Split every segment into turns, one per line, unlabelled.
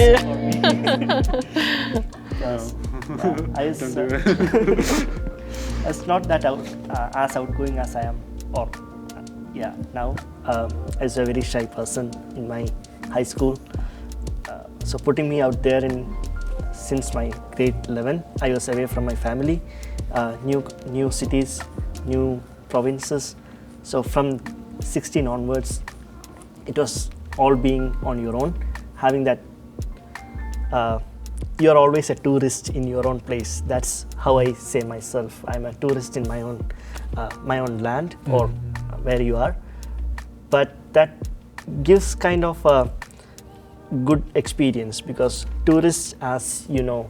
Yeah.
for me. Because I was,
Don't do it.
it's not that as outgoing as I am, or now. I was a very shy person in my high school. So putting me out there since my grade 11, I was away from my family, new cities, new provinces. So from 16 onwards, it was all being on your own, having that you're always a tourist in your own place. That's how I say myself. I'm a tourist in my own land or where you are. But that gives kind of a good experience, because tourists, as you know,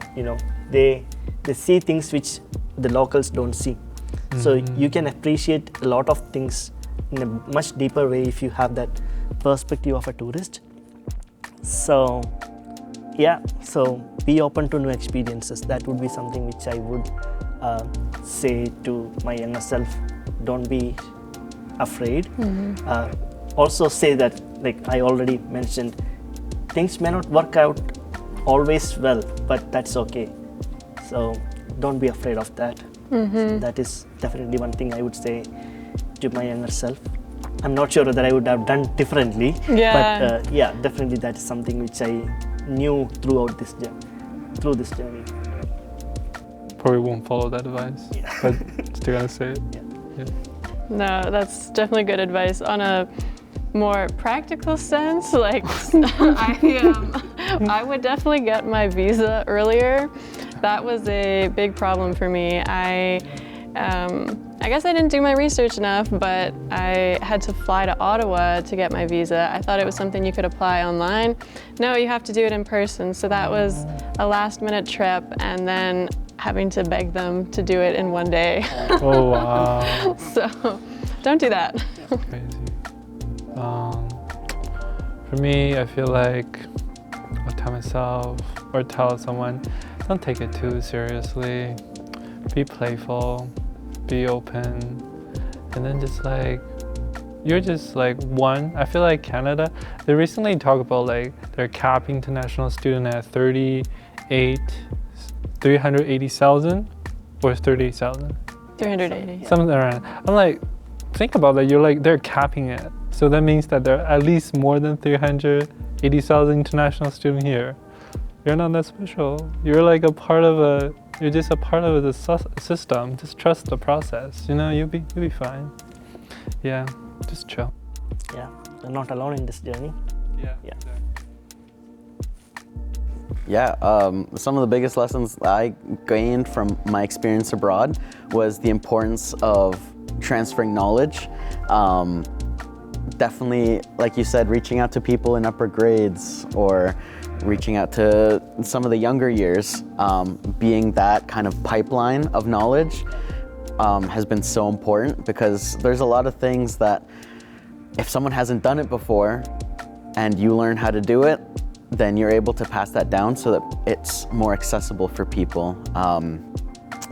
they see things which the locals don't see. So you can appreciate a lot of things in a much deeper way if you have that perspective of a tourist. So be open to new experiences. That would be something which I would say to my younger self. Don't be afraid. Also say that, like I already mentioned, things may not work out always well, but that's okay. So don't be afraid of that. So that is definitely one thing I would say to my younger self. I'm not sure that I would have done differently, but definitely that is something which I knew throughout this journey.
Probably won't follow that advice, but still gonna say it. Yeah.
No, that's definitely good advice. On a more practical sense, like I would definitely get my visa earlier. That was a big problem for me. I guess I didn't do my research enough, but I had to fly to Ottawa to get my visa. I thought it was something you could apply online. No, you have to do it in person. So that was a last-minute trip, and then having to beg them to do it in one day.
Oh wow.
So don't do that.
Crazy. For me, I feel like I'll tell myself or tell someone, don't take it too seriously. Be playful, be open, and then just like, you're just like one. I feel like Canada, they recently talked about like they're capping international student at 380,000 or 38,000?
380.
Something around. I'm like, think about that. You're like, they're capping it. So that means that there are at least more than 380,000 international students here. You're not that special. You're like you're just a part of the system. Just trust the process. You'll be fine. Yeah, just chill.
Yeah, you're not alone in this journey.
Yeah.
Yeah, some of the biggest lessons I gained from my experience abroad was the importance of transferring knowledge. Definitely, like you said, reaching out to people in upper grades or reaching out to some of the younger years, being that kind of pipeline of knowledge has been so important, because there's a lot of things that if someone hasn't done it before and you learn how to do it, then you're able to pass that down so that it's more accessible for people.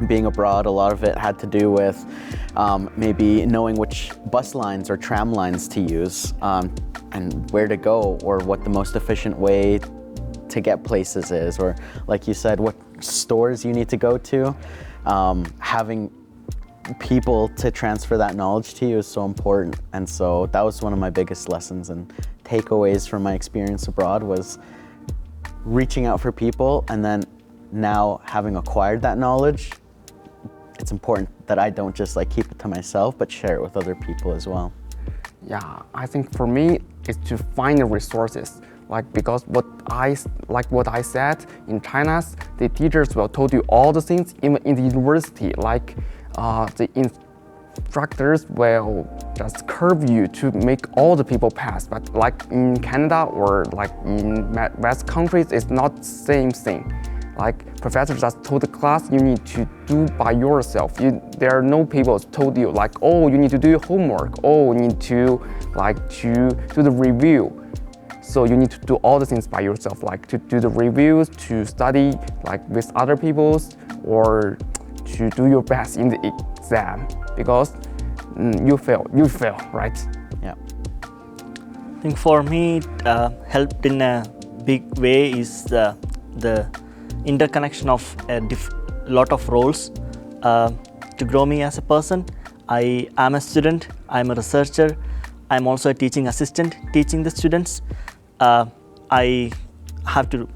Being abroad, a lot of it had to do with maybe knowing which bus lines or tram lines to use and where to go, or what the most efficient way to get places is, or like you said, what stores you need to go to. Having people to transfer that knowledge to you is so important. And so that was one of my biggest lessons and takeaways from my experience abroad, was reaching out for people, and then now having acquired that knowledge, it's important that I don't just like keep it to myself, but share it with other people as well.
Yeah, I think for me, it's to find the resources. Because what I said, in China, the teachers will tell you all the things, even in the university, the instructors will just curve you to make all the people pass. But like in Canada or like in West countries, it's not the same thing. Like professors just told the class, you need to do by yourself. There are no people told you like, oh, you need to do your homework. Oh, you need to do the review. So you need to do all the things by yourself, like to do the reviews, to study like with other people, or to do your best in the exam, because you fail, right?
Yeah.
I think for me, it helped in a big way is the interconnection of a lot of roles to grow me as a person. I am a student, I'm a researcher, I'm also a teaching assistant teaching the students. I have to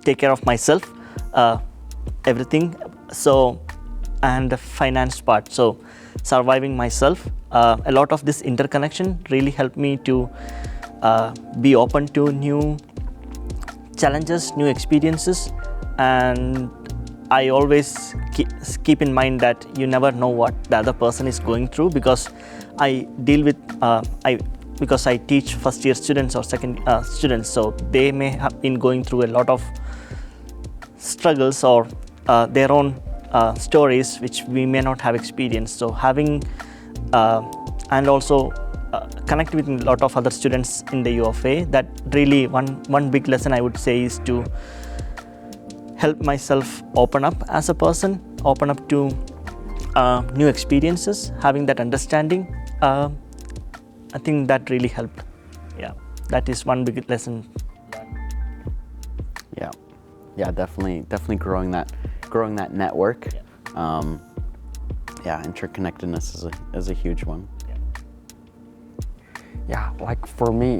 take care of myself, everything, so, and the finance part, so surviving myself. A lot of this interconnection really helped me to be open to new challenges, new experiences, and I always keep in mind that you never know what the other person is going through, because I deal with because I teach first year students or second students, so they may have been going through a lot of struggles or their own stories which we may not have experienced. So having and also connect with a lot of other students in the U of A, that really one big lesson I would say is to help myself open up as a person, open up to new experiences, having that understanding. I think that really helped. Yeah, that is one big lesson.
Yeah, definitely growing that network. Yeah, interconnectedness is a huge one.
Yeah, like for me,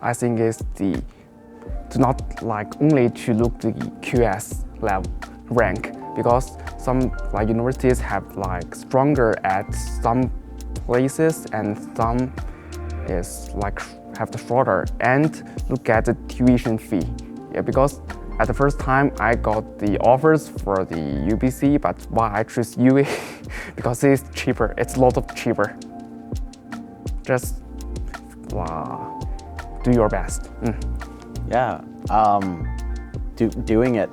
I think it's to not like only to look the QS level rank, because some like universities have like stronger at some places and some is like have the shorter, and look at the tuition fee. Yeah, because at the first time I got the offers for the UBC, but why I choose UA because it's cheaper. It's a lot of cheaper. Just do your best.
Yeah, doing it.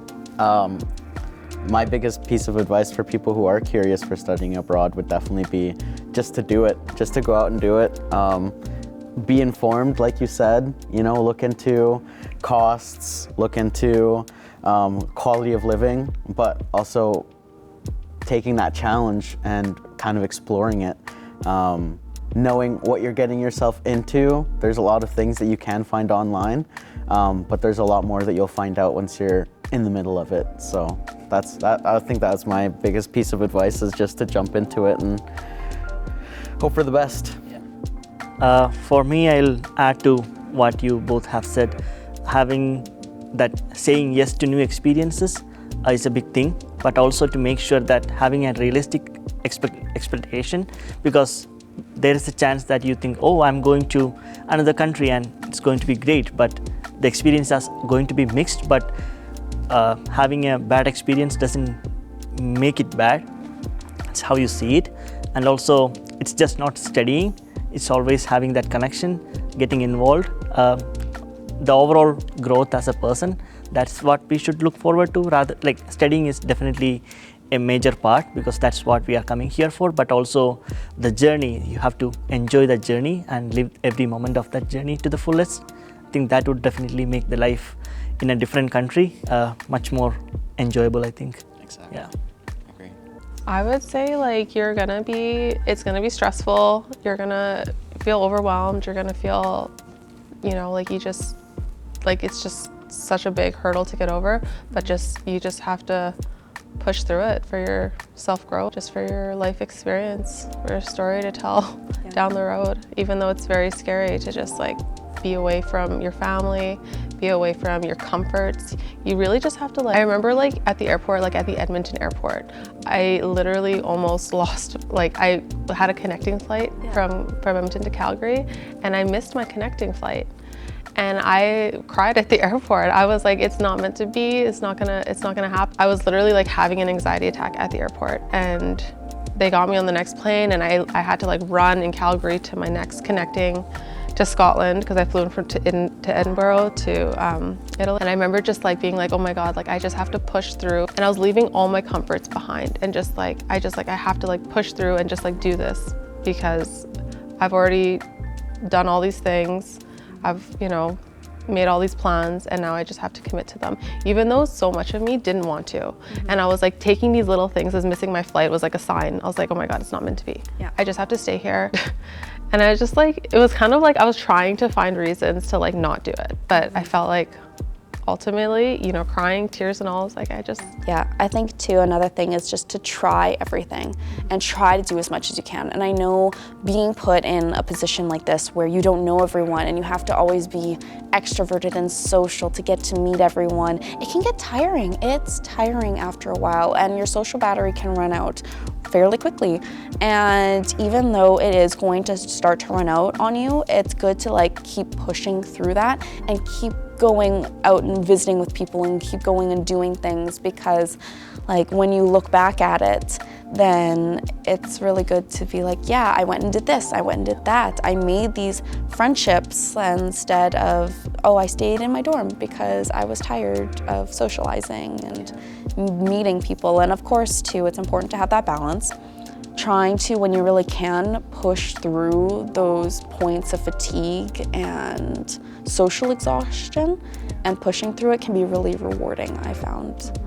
My biggest piece of advice for people who are curious for studying abroad would definitely be just to do it, just to go out and do it. Be informed, like you said, look into costs, look into quality of living, but also taking that challenge and kind of exploring it. Knowing what you're getting yourself into. There's a lot of things that you can find online, but there's a lot more that you'll find out once you're in the middle of it. So I think that's my biggest piece of advice, is just to jump into it and hope for the best.
For me, I'll add to what you both have said. Having that, saying yes to new experiences is a big thing, but also to make sure that having a realistic expectation, because there is a chance that you think, oh, I'm going to another country and it's going to be great, but the experience is going to be mixed. But having a bad experience doesn't make it bad. It's how you see it. And also, it's just not studying. It's always having that connection, getting involved. The overall growth as a person, that's what we should look forward to. Rather, like, studying is definitely a major part, because that's what we are coming here for, but also the journey. You have to enjoy the journey and live every moment of that journey to the fullest. I think that would definitely make the life in a different country much more enjoyable, I think.
Exactly.
Yeah.
Agree.
I would say like it's gonna be stressful. You're gonna feel overwhelmed. You're gonna feel, like it's just such a big hurdle to get over, but you just have to push through it for your self-growth, just for your life experience, for a story to tell down the road, even though it's very scary to just like be away from your family, be away from your comforts. You really just have to I remember like at the airport, like at the Edmonton airport, I literally almost lost, I had a connecting flight from Edmonton to Calgary, and I missed my connecting flight. And I cried at the airport. I was like, it's not meant to be, it's not gonna happen. I was literally like having an anxiety attack at the airport, and they got me on the next plane, and I had to like run in Calgary to my next connecting to Scotland, because I flew to Edinburgh to Italy. And I remember just like being like, oh my God, like I just have to push through. And I was leaving all my comforts behind, and I have to like push through and just like do this, because I've already done all these things. I've, made all these plans, and now I just have to commit to them. Even though so much of me didn't want to. Mm-hmm. And I was like, taking these little things as missing my flight was like a sign. I was like, oh my God, it's not meant to be. Yeah. I just have to stay here. And I was just like, it was kind of like I was trying to find reasons to like not do it. But I felt like
ultimately, you know, crying, tears and all, like
Yeah, I think too another thing is just to try everything and try to do as much as you can. And I know being put in a position like this where you don't know everyone and you have to always be extroverted and social to get to meet everyone, it can get tiring. It's tiring after a while, and your social battery can run out fairly quickly. And even though it is going to start to run out on you, it's good to like keep pushing through that and keep going out and visiting with people and keep going and doing things, because like when you look back at it, then it's really good to be like, yeah, I went and did this, I went and did that. I made these friendships instead of, oh, I stayed in my dorm because I was tired of socializing and meeting people. And of course too, it's important to have that balance. Trying to, when you really can, push through those points of fatigue and social exhaustion, and pushing through it can be really rewarding, I found.